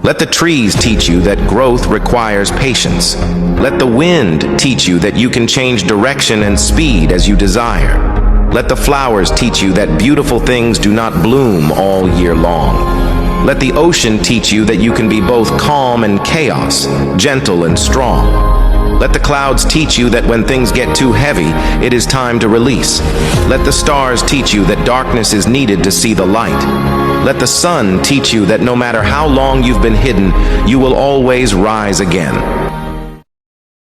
Let the trees teach you that growth requires patience. Let the wind teach you that you can change direction and speed as you desire. Let the flowers teach you that beautiful things do not bloom all year long. Let the ocean teach you that you can be both calm and chaos, gentle and strong. Let the clouds teach you that when things get too heavy, it is time to release. Let the stars teach you that darkness is needed to see the light. Let the sun teach you that no matter how long you've been hidden, you will always rise again.